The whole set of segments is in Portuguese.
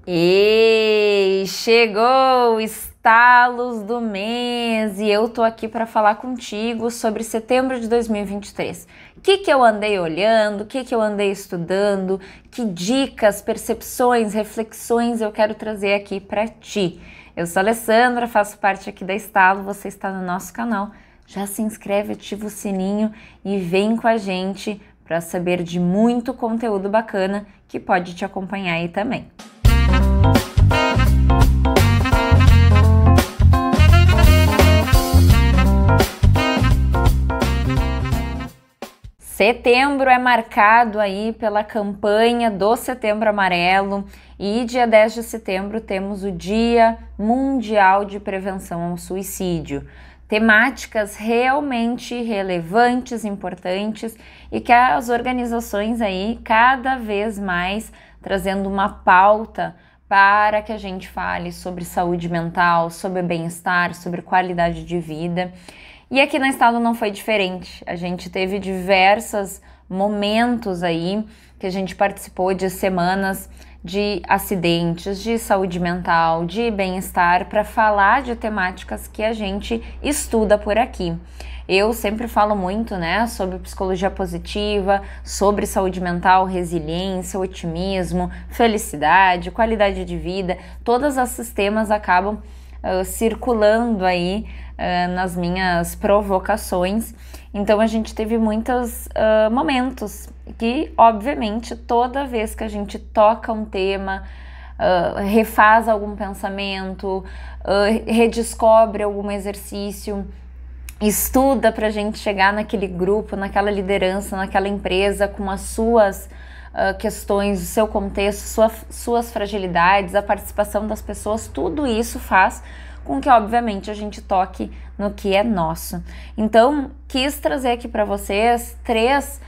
Ei, chegou o estalos do mês e eu tô aqui para falar contigo sobre setembro de 2023. O que eu andei olhando, o que eu andei estudando, que dicas, percepções, reflexões eu quero trazer aqui para ti. Eu sou a Alessandra, faço parte aqui da Estalo, você está no nosso canal. Já se inscreve, ativa o sininho e vem com a gente para saber de muito conteúdo bacana que pode te acompanhar aí também. Setembro é marcado aí pela campanha do Setembro Amarelo e dia 10 de setembro temos o Dia Mundial de Prevenção ao Suicídio. Temáticas realmente relevantes, importantes e que as organizações aí cada vez mais trazendo uma pauta para que a gente fale sobre saúde mental, sobre bem-estar, sobre qualidade de vida. E aqui na Estalo não foi diferente, a gente teve diversos momentos aí que a gente participou de semanas de acidentes, de saúde mental, de bem-estar, para falar de temáticas que a gente estuda por aqui. Eu sempre falo muito, né, sobre psicologia positiva, sobre saúde mental, resiliência, otimismo, felicidade, qualidade de vida, todos esses temas acabam circulando aí nas minhas provocações. Então a gente teve muitos momentos que, obviamente, toda vez que a gente toca um tema, refaz algum pensamento, redescobre algum exercício, estuda para a gente chegar naquele grupo, naquela liderança, naquela empresa com as suas questões, o seu contexto, suas fragilidades, a participação das pessoas, tudo isso faz com que, obviamente, a gente toque no que é nosso. Então, quis trazer aqui para vocês três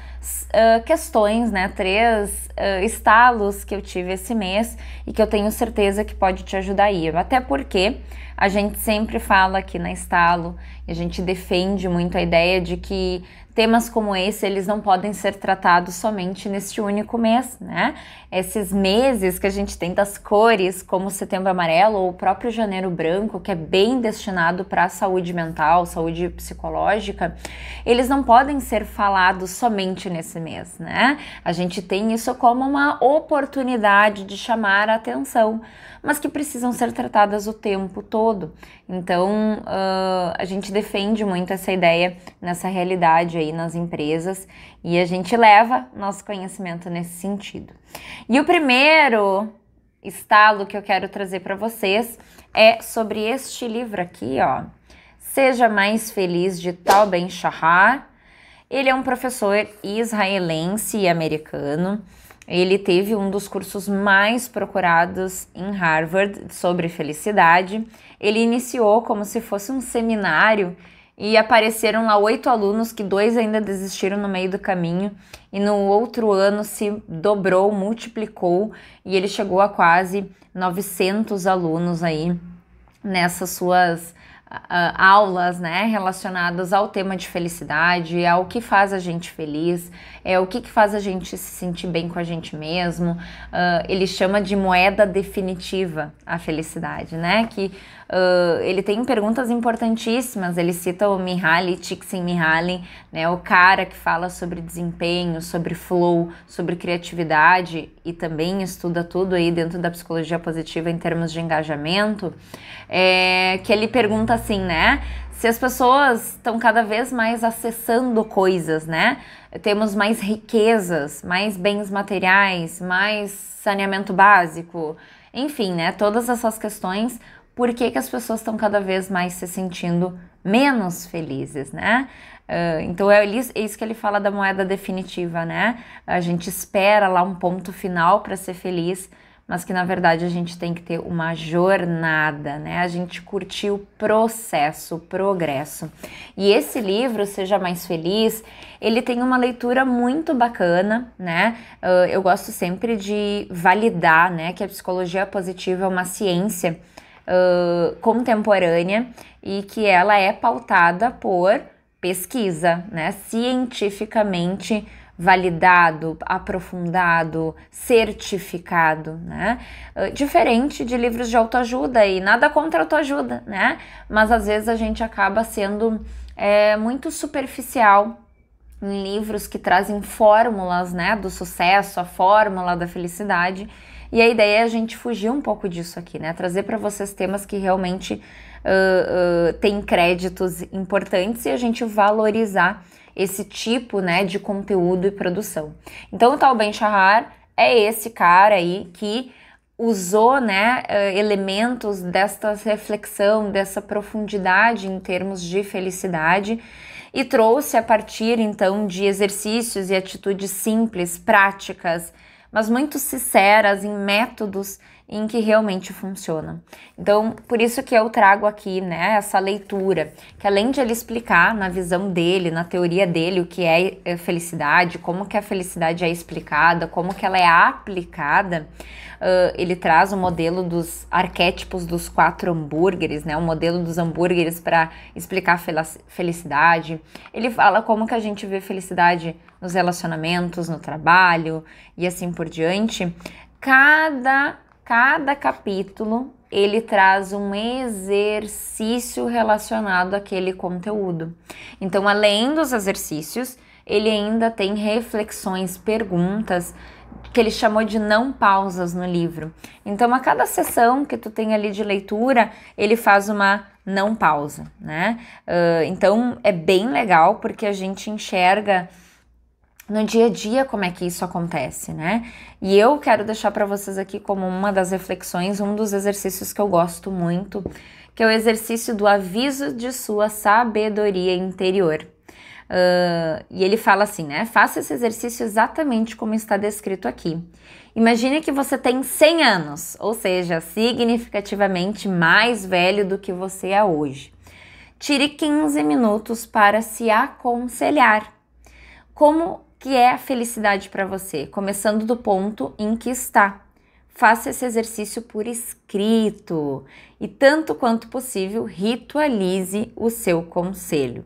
questões, né? Três estalos que eu tive esse mês e que eu tenho certeza que pode te ajudar aí. Até porque a gente sempre fala aqui na Estalo e a gente defende muito a ideia de que temas como esse, eles não podem ser tratados somente neste único mês, né? Esses meses que a gente tem das cores, como o Setembro Amarelo ou o próprio Janeiro Branco, que é bem destinado para a saúde mental, saúde psicológica, eles não podem ser falados somente nesse mês, né? A gente tem isso como uma oportunidade de chamar a atenção, mas que precisam ser tratadas o tempo todo. Então, a gente defende muito essa ideia nessa realidade aí nas empresas e a gente leva nosso conhecimento nesse sentido. E o primeiro estalo que eu quero trazer para vocês é sobre este livro aqui, ó. Seja Mais Feliz, de Tal Ben-Shahar. Ele é um professor israelense e americano. Ele teve um dos cursos mais procurados em Harvard sobre felicidade. Ele iniciou como se fosse um seminário e apareceram lá 8 alunos, que 2 ainda desistiram no meio do caminho. E no outro ano se dobrou, multiplicou e ele chegou a quase 900 alunos aí nessas suas aulas, né, relacionadas ao tema de felicidade, ao que faz a gente feliz, o que faz a gente se sentir bem com a gente mesmo. Ele chama de moeda definitiva a felicidade, né, que ele tem perguntas importantíssimas. Ele cita o Mihaly Csikszentmihalyi, né, o cara que fala sobre desempenho, sobre flow, sobre criatividade e também estuda tudo aí dentro da psicologia positiva em termos de engajamento, que ele pergunta assim, né, se as pessoas estão cada vez mais acessando coisas, né, temos mais riquezas, mais bens materiais, mais saneamento básico, enfim, né, todas essas questões. Por que as pessoas estão cada vez mais se sentindo menos felizes, né? Então é isso que ele fala da moeda definitiva, né? A gente espera lá um ponto final para ser feliz, mas que na verdade a gente tem que ter uma jornada, né? A gente curtir o processo, o progresso. E esse livro, Seja Mais Feliz, ele tem uma leitura muito bacana, né? Eu gosto sempre de validar, né, que a psicologia positiva é uma ciência contemporânea e que ela é pautada por pesquisa, né, cientificamente validado, aprofundado, certificado, né? Diferente de livros de autoajuda, e nada contra autoajuda, né? Mas às vezes a gente acaba sendo muito superficial em livros que trazem fórmulas, né, do sucesso, a fórmula da felicidade. E a ideia é a gente fugir um pouco disso aqui, né? Trazer para vocês temas que realmente têm créditos importantes e a gente valorizar esse tipo, né, de conteúdo e produção. Então o Tal Ben-Shahar é esse cara aí que usou, né, elementos desta reflexão, dessa profundidade em termos de felicidade e trouxe a partir então de exercícios e atitudes simples, práticas, mas muito sinceras, em métodos em que realmente funciona. Então, por isso que eu trago aqui, né, essa leitura, que além de ele explicar na visão dele, na teoria dele, o que é felicidade, como que a felicidade é explicada, como que ela é aplicada, ele traz o modelo dos arquétipos dos 4 hambúrgueres, né, o modelo dos hambúrgueres para explicar a felicidade. Ele fala como que a gente vê felicidade nos relacionamentos, no trabalho e assim por diante. Cada capítulo, ele traz um exercício relacionado àquele conteúdo. Então, além dos exercícios, ele ainda tem reflexões, perguntas, que ele chamou de não pausas no livro. Então, a cada sessão que tu tem ali de leitura, ele faz uma não pausa, né? Então, é bem legal porque a gente enxerga no dia a dia como é que isso acontece, né? E eu quero deixar para vocês aqui como uma das reflexões, um dos exercícios que eu gosto muito, que é o exercício do aviso de sua sabedoria interior. E ele fala assim, né? Faça esse exercício exatamente como está descrito aqui. Imagine que você tem 100 anos, ou seja, significativamente mais velho do que você é hoje. Tire 15 minutos para se aconselhar. Como que é a felicidade para você? Começando do ponto em que está. Faça esse exercício por escrito e, tanto quanto possível, ritualize o seu conselho.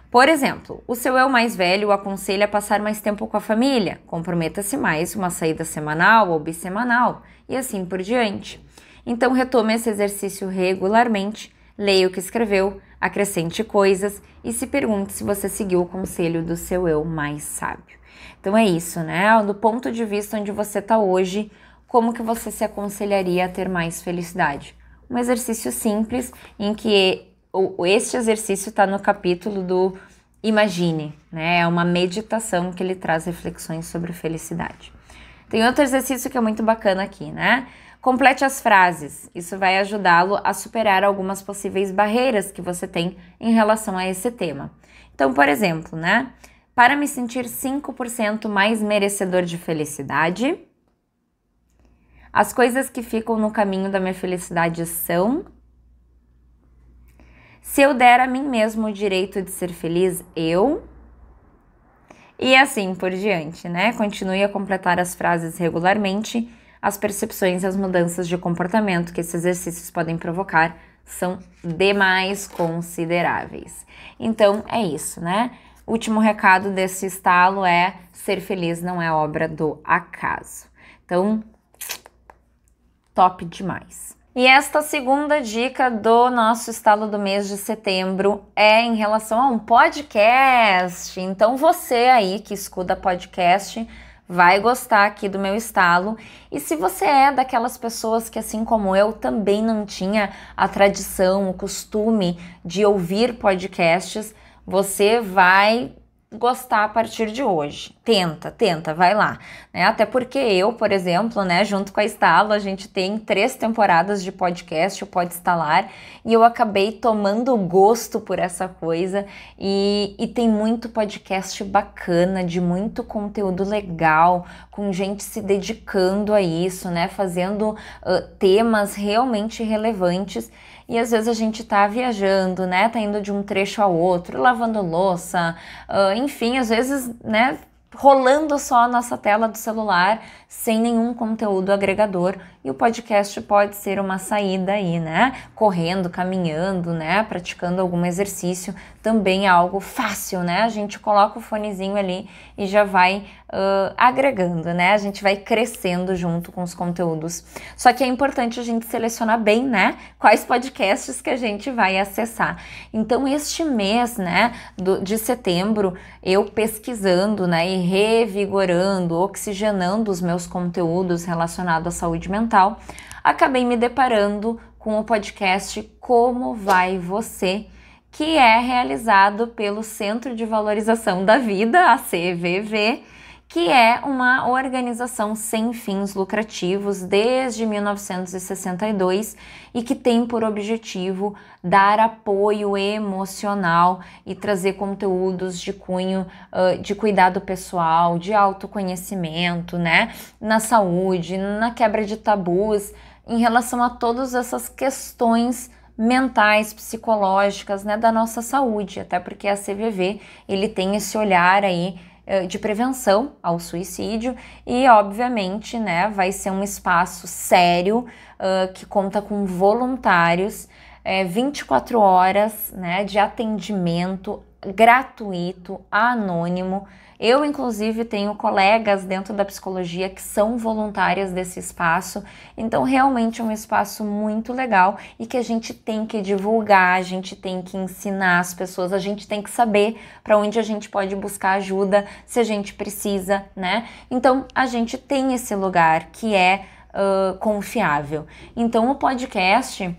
Por exemplo, o seu eu mais velho o aconselha a passar mais tempo com a família, comprometa-se mais uma saída semanal ou bissemanal e assim por diante. Então retome esse exercício regularmente, leia o que escreveu, acrescente coisas e se pergunte se você seguiu o conselho do seu eu mais sábio. Então é isso, né? Do ponto de vista onde você está hoje, como que você se aconselharia a ter mais felicidade? Um exercício simples em que este exercício está no capítulo do Imagine, né? É uma meditação que ele traz reflexões sobre felicidade. Tem outro exercício que é muito bacana aqui, né? Complete as frases. Isso vai ajudá-lo a superar algumas possíveis barreiras que você tem em relação a esse tema. Então, por exemplo, né? Para me sentir 5% mais merecedor de felicidade, as coisas que ficam no caminho da minha felicidade são: se eu der a mim mesmo o direito de ser feliz, eu... E assim por diante, né? Continue a completar as frases regularmente. As percepções e as mudanças de comportamento que esses exercícios podem provocar são demais consideráveis. Então, é isso, né? O último recado desse estalo é: ser feliz não é obra do acaso. Então, top demais. E esta segunda dica do nosso estalo do mês de setembro é em relação a um podcast. Então você aí que escuta podcast vai gostar aqui do meu estalo. E se você é daquelas pessoas que, assim como eu, também não tinha a tradição, o costume de ouvir podcasts, você vai gostar a partir de hoje. Tenta, vai lá, né? Até porque eu, por exemplo, né, junto com a Estalo, a gente tem 3 temporadas de podcast, o Pode Estalar, e eu acabei tomando gosto por essa coisa, e tem muito podcast bacana, de muito conteúdo legal, com gente se dedicando a isso, né, fazendo temas realmente relevantes. E às vezes a gente tá viajando, né, tá indo de um trecho ao outro, lavando louça, enfim, às vezes, né, rolando só a nossa tela do celular, sem nenhum conteúdo agregador, e o podcast pode ser uma saída aí, né? Correndo, caminhando, né? Praticando algum exercício, também é algo fácil, né? A gente coloca o fonezinho ali e já vai agregando, né? A gente vai crescendo junto com os conteúdos. Só que é importante a gente selecionar bem, né? Quais podcasts que a gente vai acessar. Então, este mês, né, de setembro, eu pesquisando, né, e revigorando, oxigenando os meus conteúdos relacionados à saúde mental, acabei me deparando com o podcast Como Vai Você?, que é realizado pelo Centro de Valorização da Vida, a CVV, que é uma organização sem fins lucrativos desde 1962 e que tem por objetivo dar apoio emocional e trazer conteúdos de cunho de cuidado pessoal, de autoconhecimento, né, na saúde, na quebra de tabus em relação a todas essas questões mentais, psicológicas, né, da nossa saúde, até porque a CVV, ele tem esse olhar aí de prevenção ao suicídio e, obviamente, né, vai ser um espaço sério que conta com voluntários, 24 horas, né, de atendimento gratuito, anônimo. Eu, inclusive, tenho colegas dentro da psicologia que são voluntárias desse espaço, então realmente é um espaço muito legal e que a gente tem que divulgar, a gente tem que ensinar as pessoas, a gente tem que saber para onde a gente pode buscar ajuda se a gente precisa, né? Então, a gente tem esse lugar que é confiável. Então, o podcast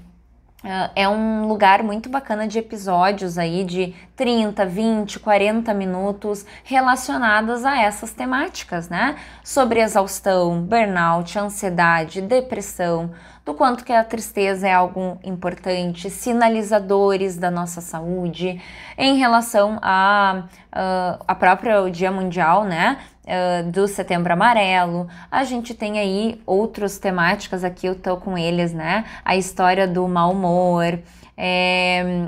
é um lugar muito bacana de episódios aí de 30, 20, 40 minutos relacionados a essas temáticas, né? Sobre exaustão, burnout, ansiedade, depressão, do quanto que a tristeza é algo importante, sinalizadores da nossa saúde, em relação a própria Dia Mundial, né? Do Setembro Amarelo. A gente tem aí outras temáticas aqui, eu tô com eles, né? A história do mau humor,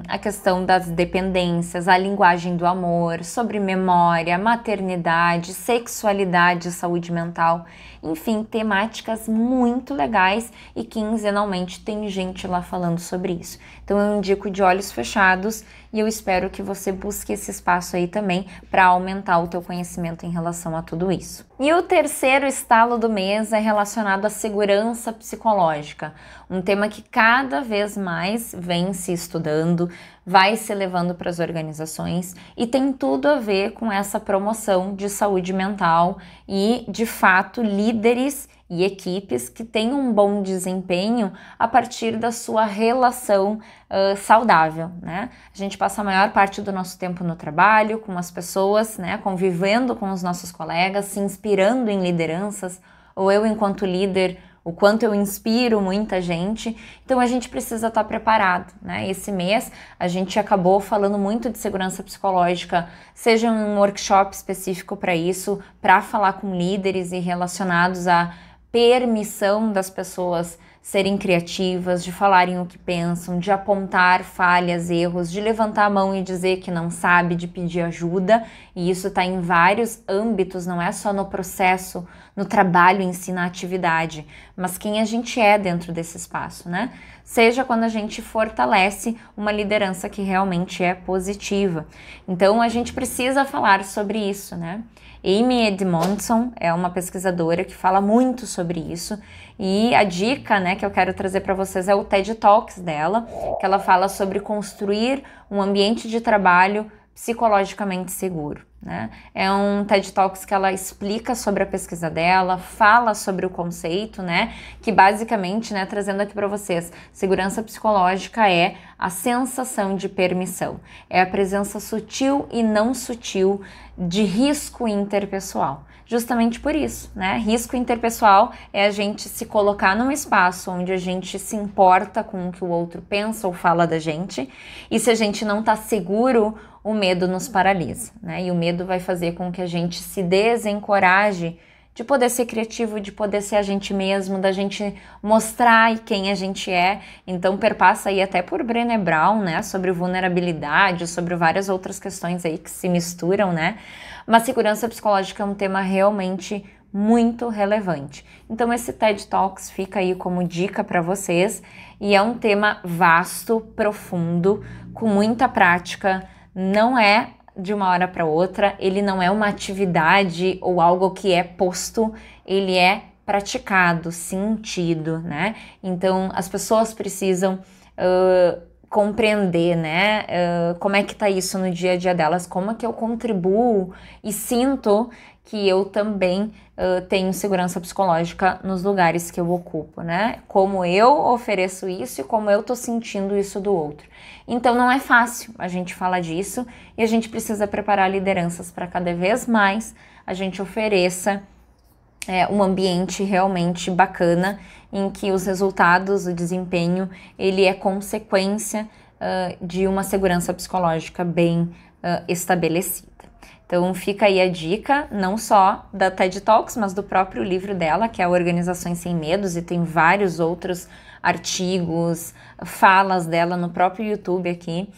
a questão das dependências, a linguagem do amor, sobre memória, maternidade, sexualidade, saúde mental, enfim, temáticas muito legais e quinzenalmente tem gente lá falando sobre isso. Então eu indico de olhos fechados e eu espero que você busque esse espaço aí também para aumentar o teu conhecimento em relação a tudo isso. E o terceiro estalo do mês é relacionado à segurança psicológica, um tema que cada vez mais vem se estudando, vai se levando para as organizações e tem tudo a ver com essa promoção de saúde mental e, de fato, líderes e equipes que têm um bom desempenho a partir da sua relação saudável, né? A gente passa a maior parte do nosso tempo no trabalho, com as pessoas, né? Convivendo com os nossos colegas, se inspirando em lideranças, ou eu, enquanto líder, o quanto eu inspiro muita gente, então a gente precisa estar preparado, né? Esse mês a gente acabou falando muito de segurança psicológica, seja um workshop específico para isso, para falar com líderes e relacionados à permissão das pessoas serem criativas, de falarem o que pensam, de apontar falhas, erros, de levantar a mão e dizer que não sabe, de pedir ajuda, e isso está em vários âmbitos, não é só no processo, no trabalho em si, na atividade, mas quem a gente é dentro desse espaço, né? Seja quando a gente fortalece uma liderança que realmente é positiva. Então, a gente precisa falar sobre isso, né? Amy Edmondson é uma pesquisadora que fala muito sobre isso e a dica, né, que eu quero trazer para vocês é o TED Talks dela, que ela fala sobre construir um ambiente de trabalho psicologicamente seguro, né? É um TED Talks que ela explica sobre a pesquisa dela, fala sobre o conceito, né? Que basicamente, né, trazendo aqui para vocês, segurança psicológica é a sensação de permissão, é a presença sutil e não sutil de risco interpessoal. Justamente por isso, né? Risco interpessoal é a gente se colocar num espaço onde a gente se importa com o que o outro pensa ou fala da gente, e se a gente não tá seguro, o medo nos paralisa, né? E o medo vai fazer com que a gente se desencoraje de poder ser criativo, de poder ser a gente mesmo, da gente mostrar quem a gente é. Então perpassa aí até por Brené Brown, né? Sobre vulnerabilidade, sobre várias outras questões aí que se misturam, né? Mas segurança psicológica é um tema realmente muito relevante. Então esse TED Talks fica aí como dica para vocês e é um tema vasto, profundo, com muita prática, não é de uma hora para outra, ele não é uma atividade ou algo que é posto, ele é praticado, sentido, né? Então as pessoas precisam compreender, né, como é que tá isso no dia a dia delas, como é que eu contribuo e sinto que eu também tenho segurança psicológica nos lugares que eu ocupo, né, como eu ofereço isso e como eu tô sentindo isso do outro. Então não é fácil a gente falar disso e a gente precisa preparar lideranças para cada vez mais a gente ofereça um ambiente realmente bacana em que os resultados, o desempenho, ele é consequência de uma segurança psicológica bem estabelecida. Então fica aí a dica, não só da TED Talks, mas do próprio livro dela, que é Organizações Sem Medos, e tem vários outros artigos, falas dela no próprio YouTube aqui,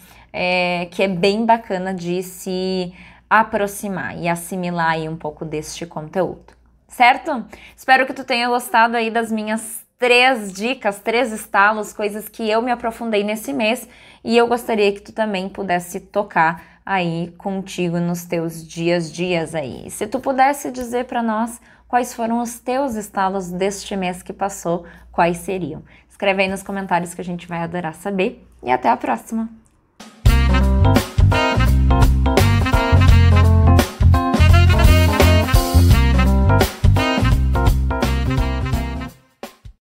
que é bem bacana de se aproximar e assimilar aí um pouco deste conteúdo. Certo? Espero que tu tenha gostado aí das minhas 3 dicas, 3 estalos, coisas que eu me aprofundei nesse mês e eu gostaria que tu também pudesse tocar aí contigo nos teus dias aí. Se tu pudesse dizer para nós quais foram os teus estalos deste mês que passou, quais seriam? Escreve aí nos comentários que a gente vai adorar saber e até a próxima!